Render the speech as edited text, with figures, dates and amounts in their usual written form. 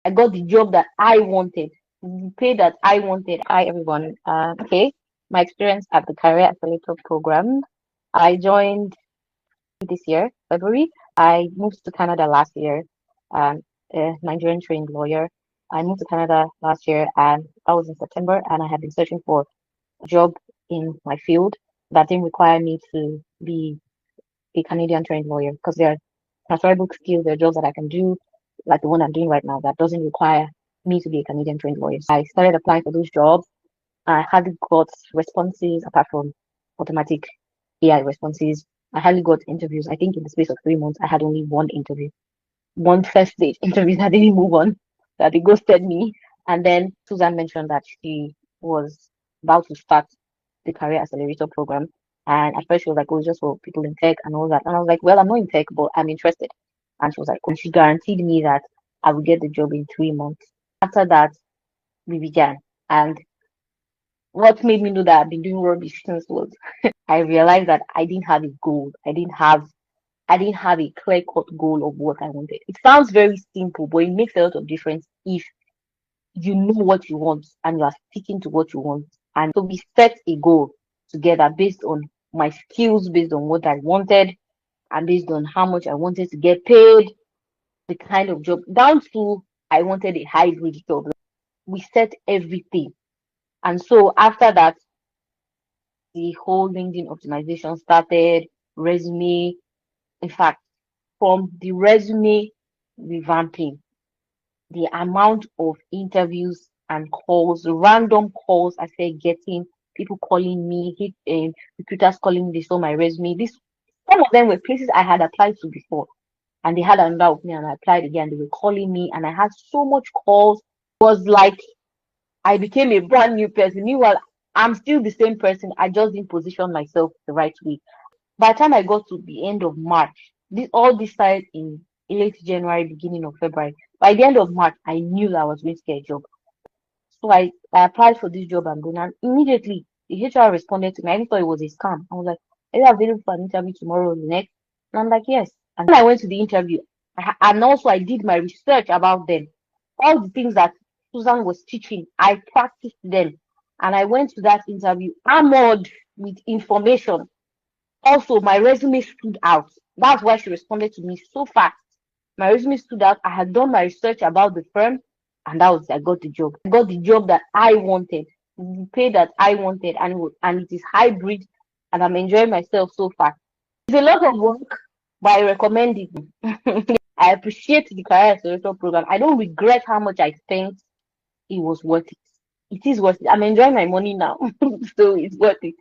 I got the job that I wanted, the pay that I wanted. Hi, everyone. Okay, my experience at the Career Accelerator program. I joined this year, February. I moved to Canada last year. A Nigerian trained lawyer. I moved to Canada last year, and that was in September. And I had been searching for a job in my field that didn't require me to be a Canadian trained lawyer because there are transferable skills, there are jobs that I can do, like the one I'm doing right now, that doesn't require me to be a Canadian trained lawyer. So I started applying for those jobs. I hardly got responses apart from automatic AI responses. I hardly got interviews. I think in the space of 3 months, I had only one interview, one first stage interview that didn't move on, that they ghosted me. And then Susan mentioned that she was about to start the Career Accelerator program. And at first she was like, oh, it's just for people in tech and all that. And I was like, well, I'm not in tech, but I'm interested. And she was like, and she guaranteed me that I would get the job in 3 months. After that, we began. And what made me know that I've been doing rubbish since was I realized that I didn't have a goal. I didn't have a clear-cut goal of what I wanted. It sounds very simple, but it makes a lot of difference if you know what you want and you are sticking to what you want. And so we set a goal together based on my skills, based on what I wanted, and based on how much I wanted to get paid, the kind of job, down to I wanted a hybrid job. We set everything. And so after that, the whole LinkedIn optimization started, resume. In fact, from the resume revamping, the amount of interviews and calls, random calls I started getting, people calling me, recruiters calling me, they saw my resume. Some of them were places I had applied to before, and they had another of me, and I applied again. They were calling me, and I had so much calls. It was like I became a brand new person. Meanwhile, I'm still the same person. I just didn't position myself the right way. By the time I got to the end of March, all this started in late January, beginning of February. By the end of March, I knew that I was going to get a job. So I applied for this job I'm doing, and immediately the HR responded to me. I didn't thought it was a scam. I was like, are you available for an interview tomorrow or the next? And I'm like, yes. And then I went to the interview, and also I did my research about them. All the things that Susan was teaching, I practiced them. And I went to that interview armored with information. Also, my resume stood out. That's why she responded to me so fast. My resume stood out. I had done my research about the firm, and I got the job. I got the job that I wanted, the pay that I wanted, and it is hybrid, and I'm enjoying myself so far. It's a lot of work, but I recommend it. I appreciate the Career Accelerator program. I don't regret how much I spent. It was worth it. It is worth it. I'm enjoying my money now, so it's worth it.